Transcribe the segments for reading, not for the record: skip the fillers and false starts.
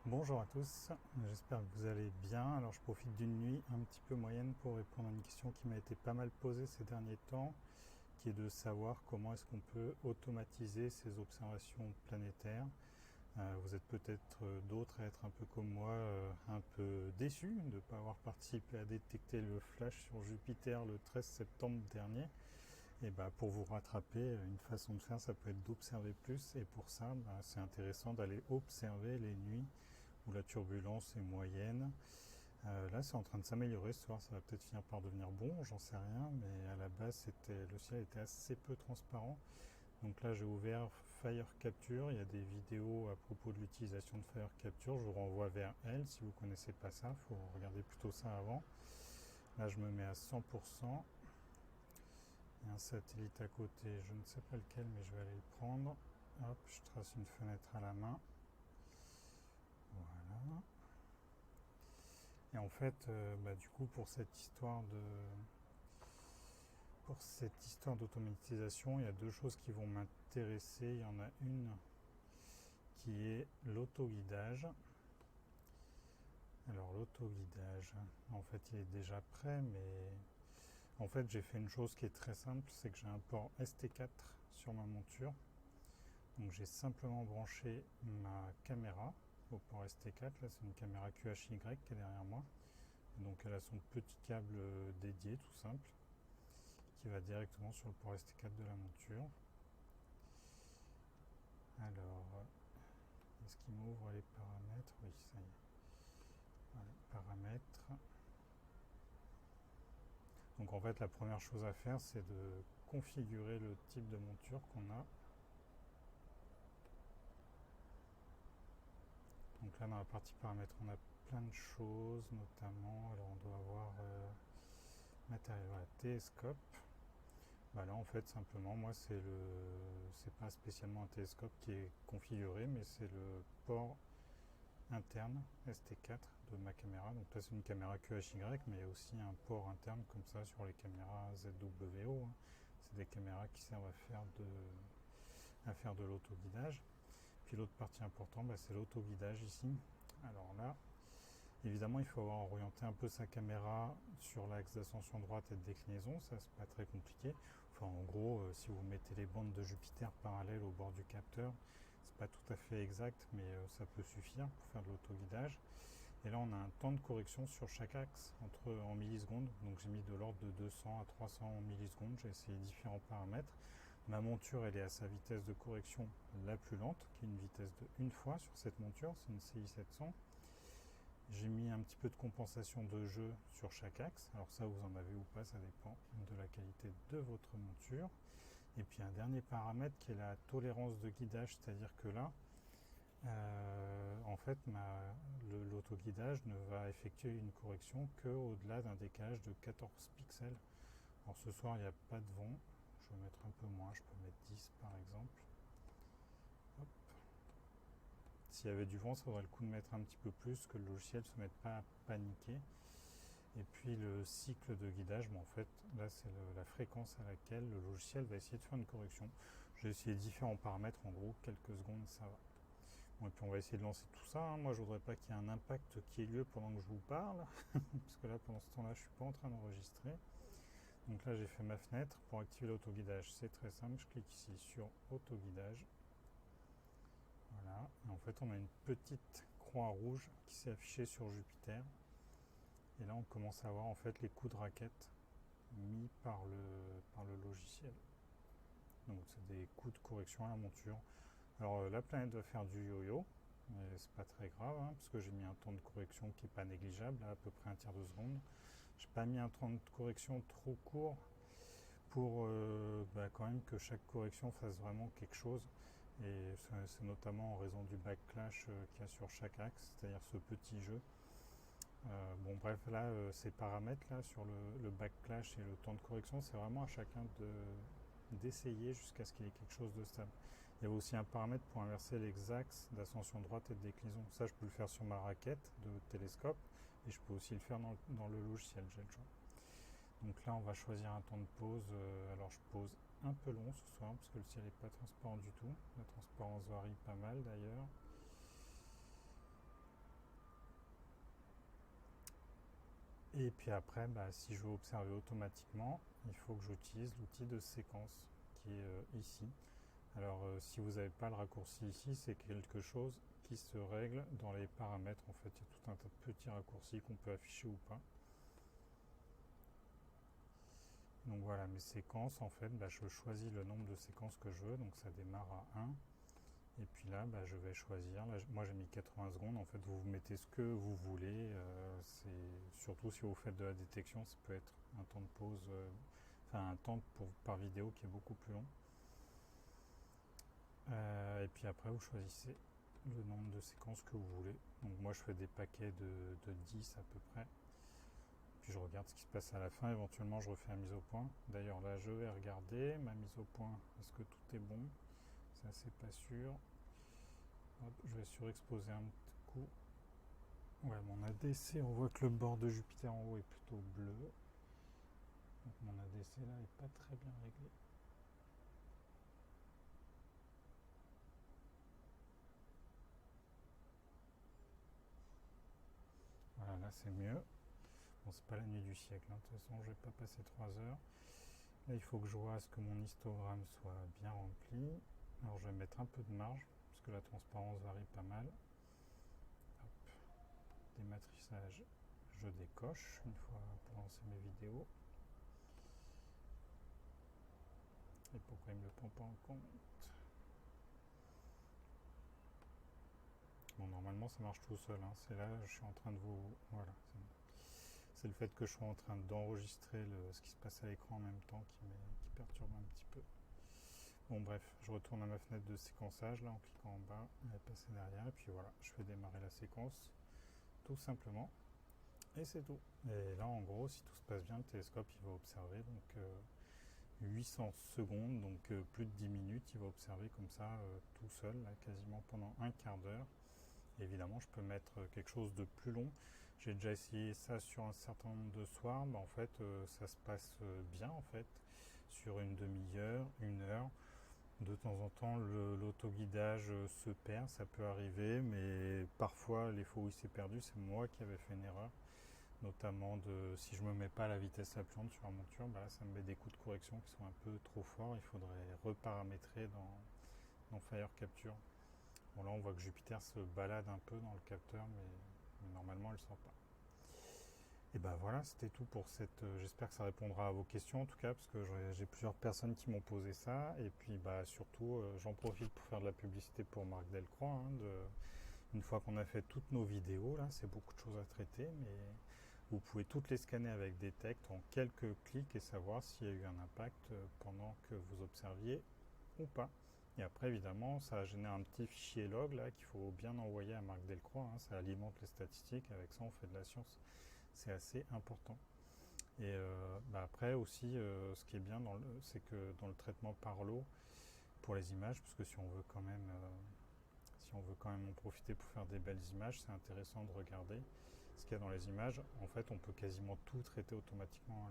Bonjour à tous, j'espère que vous allez bien. Alors je profite d'une nuit un petit peu moyenne pour répondre à une question qui m'a été pas mal posée ces derniers temps, qui est de savoir comment est-ce qu'on peut automatiser ces observations planétaires. Vous êtes peut-être d'autres à être un peu comme moi, un peu déçus de ne pas avoir participé à détecter le flash sur Jupiter le 13 septembre dernier. Et pour vous rattraper, une façon de faire, ça peut être d'observer plus. Et pour ça, c'est intéressant d'aller observer les nuits où la turbulence est moyenne. Là, c'est en train de s'améliorer ce soir, ça va peut-être finir par devenir bon, j'en sais rien, mais à la base, le ciel était assez peu transparent. Donc là, j'ai ouvert Fire Capture, il y a des vidéos à propos de l'utilisation de Fire Capture, je vous renvoie vers elle si vous ne connaissez pas ça, il faut regarder plutôt ça avant. Là, je me mets à 100%. Il y a un satellite à côté, je ne sais pas lequel, mais je vais aller le prendre. Hop, je trace une fenêtre à la main. Voilà. Et en fait, du coup, pour cette histoire d'automatisation, il y a deux choses qui vont m'intéresser. Il y en a une qui est l'autoguidage. Alors l'autoguidage, en fait, il est déjà prêt, mais en fait, j'ai fait une chose qui est très simple, c'est que j'ai un port ST4 sur ma monture. Donc j'ai simplement branché ma caméra au port ST4. Là, c'est une caméra QHY qui est derrière moi. Donc elle a son petit câble dédié, tout simple, qui va directement sur le port ST4 de la monture. Alors, est-ce qu'il m'ouvre les paramètres? Oui, ça y est. Voilà, paramètres. Donc en fait, la première chose à faire, c'est de configurer le type de monture qu'on a. Donc là, dans la partie paramètres, on a plein de choses, notamment, alors on doit avoir matériel, voilà, télescope. Là, en fait, simplement, moi, c'est pas spécialement un télescope qui est configuré, mais c'est le port interne ST4 de ma caméra. Donc là, c'est une caméra QHY, mais il y a aussi un port interne comme ça sur les caméras ZWO. C'est des caméras qui servent à faire de l'autoguidage. Puis l'autre partie importante, c'est l'autoguidage ici. Alors là, évidemment, il faut avoir orienté un peu sa caméra sur l'axe d'ascension droite et de déclinaison. Ça, c'est pas très compliqué. Enfin, en gros, si vous mettez les bandes de Jupiter parallèles au bord du capteur, c'est pas tout à fait exact, mais ça peut suffire pour faire de l'autoguidage. Et là, on a un temps de correction sur chaque axe en millisecondes. Donc, j'ai mis de l'ordre de 200 à 300 millisecondes. J'ai essayé différents paramètres. Ma monture, elle est à sa vitesse de correction la plus lente, qui est une vitesse de 1 fois sur cette monture. C'est une CI700. J'ai mis un petit peu de compensation de jeu sur chaque axe. Alors ça, vous en avez ou pas, ça dépend de la qualité de votre monture. Et puis un dernier paramètre qui est la tolérance de guidage, c'est-à-dire que là, en fait, l'autoguidage ne va effectuer une correction qu'au-delà d'un décalage de 14 pixels. Alors ce soir, il n'y a pas de vent. Je vais mettre un peu moins, je peux mettre 10 par exemple. Hop. S'il y avait du vent, ça vaudrait le coup de mettre un petit peu plus, que le logiciel ne se mette pas à paniquer. Et puis le cycle de guidage, en fait, là c'est la fréquence à laquelle le logiciel va essayer de faire une correction. J'ai essayé différents paramètres, en gros, quelques secondes, ça va. Bon, et puis on va essayer de lancer tout ça. Moi, je voudrais pas qu'il y ait un impact qui ait lieu pendant que je vous parle, parce que là, pendant ce temps-là, je suis pas en train d'enregistrer. Donc là, j'ai fait ma fenêtre pour activer l'autoguidage. C'est très simple. Je clique ici sur autoguidage. Voilà. Et en fait, on a une petite croix rouge qui s'est affichée sur Jupiter. Et là, on commence à voir en fait les coups de raquette mis par le logiciel. Donc, c'est des coups de correction à la monture. Alors, la planète va faire du yo-yo, mais c'est pas très grave, parce que j'ai mis un temps de correction qui est pas négligeable, à peu près un tiers de seconde. J'ai pas mis un temps de correction trop court pour quand même que chaque correction fasse vraiment quelque chose. Et c'est notamment en raison du backlash qu'il y a sur chaque axe, c'est-à-dire ce petit jeu. Bref, là, ces paramètres là sur le backlash et le temps de correction, c'est vraiment à chacun d'essayer jusqu'à ce qu'il y ait quelque chose de stable. Il y avait aussi un paramètre pour inverser les axes d'ascension droite et de déclinaison. Ça, je peux le faire sur ma raquette de télescope et je peux aussi le faire dans le logiciel, j'ai le choix. Donc là, on va choisir un temps de pause. Alors, je pose un peu long ce soir parce que le ciel n'est pas transparent du tout. La transparence varie pas mal d'ailleurs. Et puis après, si je veux observer automatiquement, il faut que j'utilise l'outil de séquence qui est ici. Alors si vous n'avez pas le raccourci ici, c'est quelque chose qui se règle dans les paramètres. En fait, il y a tout un tas de petits raccourcis qu'on peut afficher ou pas. Donc voilà, mes séquences, en fait, je choisis le nombre de séquences que je veux, donc ça démarre à 1. Et puis là, je vais choisir, là, moi j'ai mis 80 secondes, en fait vous mettez ce que vous voulez, surtout si vous faites de la détection, ça peut être un temps de pause, un temps par vidéo qui est beaucoup plus long. Et puis après vous choisissez le nombre de séquences que vous voulez. Donc moi je fais des paquets de 10 à peu près. Puis je regarde ce qui se passe à la fin, éventuellement je refais la mise au point. D'ailleurs là je vais regarder ma mise au point, est-ce que tout est bon? Ça c'est pas sûr. Hop, je vais surexposer un petit coup. Ouais, mon ADC, on voit que le bord de Jupiter en haut est plutôt bleu. Donc mon ADC là est pas très bien réglé. Voilà, là c'est mieux. Bon, c'est pas la nuit du siècle, hein. De toute façon je vais pas passer 3 heures. Là il faut que je vois ce que mon histogramme soit bien rempli. Alors je vais mettre un peu de marge, parce que la transparence varie pas mal. Hop. Dématrissage, je décoche une fois pour lancer mes vidéos. Et pourquoi il me le prend pas en compte? Bon, normalement ça marche tout seul, hein. C'est là, je suis en train de vous... Voilà. C'est le fait que je sois en train d'enregistrer ce qui se passe à l'écran en même temps qui perturbe un petit peu. Bon bref, je retourne à ma fenêtre de séquençage là en cliquant en bas, elle est passée derrière et puis voilà, je fais démarrer la séquence tout simplement et c'est tout. Et là en gros, si tout se passe bien, le télescope il va observer donc 800 secondes, donc plus de 10 minutes, il va observer comme ça tout seul, là, quasiment pendant un quart d'heure. Évidemment, je peux mettre quelque chose de plus long. J'ai déjà essayé ça sur un certain nombre de soirs, en fait ça se passe bien en fait, sur une demi-heure, une heure. De temps en temps, l'autoguidage se perd, ça peut arriver, mais parfois les fois où il s'est perdu, c'est moi qui avais fait une erreur. Notamment si je ne me mets pas à la vitesse la plus lente sur la monture, là, ça me met des coups de correction qui sont un peu trop forts. Il faudrait reparamétrer dans Fire Capture. Bon là on voit que Jupiter se balade un peu dans le capteur, mais normalement elle ne sort pas. Et voilà, c'était tout pour cette... j'espère que ça répondra à vos questions en tout cas, parce que j'ai plusieurs personnes qui m'ont posé ça. Et puis surtout, j'en profite pour faire de la publicité pour Marc Delcroix. Une fois qu'on a fait toutes nos vidéos, là, c'est beaucoup de choses à traiter, mais vous pouvez toutes les scanner avec Detect en quelques clics et savoir s'il y a eu un impact pendant que vous observiez ou pas. Et après, évidemment, ça génère un petit fichier log là qu'il faut bien envoyer à Marc Delcroix. Ça alimente les statistiques. Avec ça, on fait de la science. C'est assez important. Et après aussi, ce qui est bien, c'est que dans le traitement par lot pour les images, parce que si on veut quand même en profiter pour faire des belles images, c'est intéressant de regarder ce qu'il y a dans les images. En fait, on peut quasiment tout traiter automatiquement,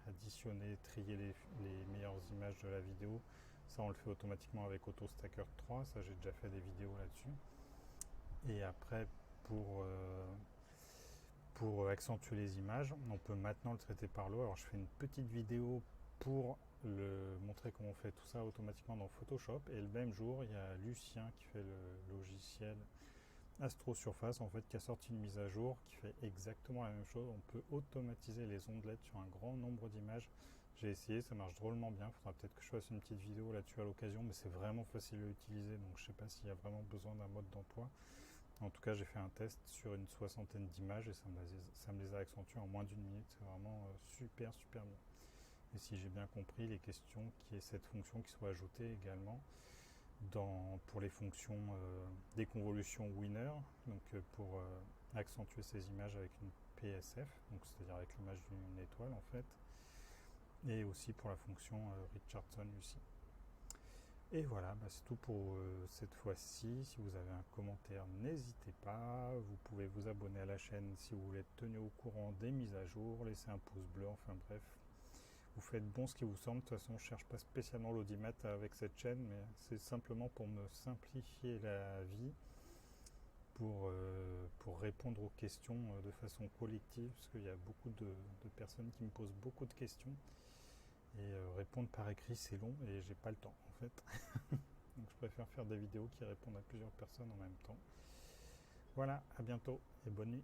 additionner, trier les meilleures images de la vidéo. Ça, on le fait automatiquement avec AutoStacker 3. Ça, j'ai déjà fait des vidéos là-dessus. Et après, pour accentuer les images, on peut maintenant le traiter par lot. Alors, je fais une petite vidéo pour montrer comment on fait tout ça automatiquement dans Photoshop. Et le même jour, il y a Lucien qui fait le logiciel Astro Surface, en fait, qui a sorti une mise à jour qui fait exactement la même chose. On peut automatiser les ondelettes sur un grand nombre d'images. J'ai essayé, ça marche drôlement bien. Il faudra peut-être que je fasse une petite vidéo là-dessus à l'occasion, mais c'est vraiment facile à utiliser, donc je ne sais pas s'il y a vraiment besoin d'un mode d'emploi. En tout cas, j'ai fait un test sur une 60aine d'images et ça me les a accentuées en moins d'une minute. C'est vraiment super bien. Et si j'ai bien compris, les questions qu'il y ait cette fonction qui soit ajoutée également pour les fonctions déconvolution winner, donc pour accentuer ces images avec une PSF, donc c'est-à-dire avec l'image d'une étoile en fait, et aussi pour la fonction Richardson Lucy. Et voilà, c'est tout pour cette fois-ci. Si vous avez un commentaire, n'hésitez pas. Vous pouvez vous abonner à la chaîne si vous voulez être tenu au courant des mises à jour, laisser un pouce bleu, enfin bref. Vous faites bon ce qui vous semble. De toute façon, je ne cherche pas spécialement l'audimat avec cette chaîne, mais c'est simplement pour me simplifier la vie, pour pour répondre aux questions de façon collective, parce qu'il y a beaucoup de personnes qui me posent beaucoup de questions. Et répondre par écrit, c'est long et j'ai pas le temps en fait. Donc je préfère faire des vidéos qui répondent à plusieurs personnes en même temps. Voilà, à bientôt et bonne nuit.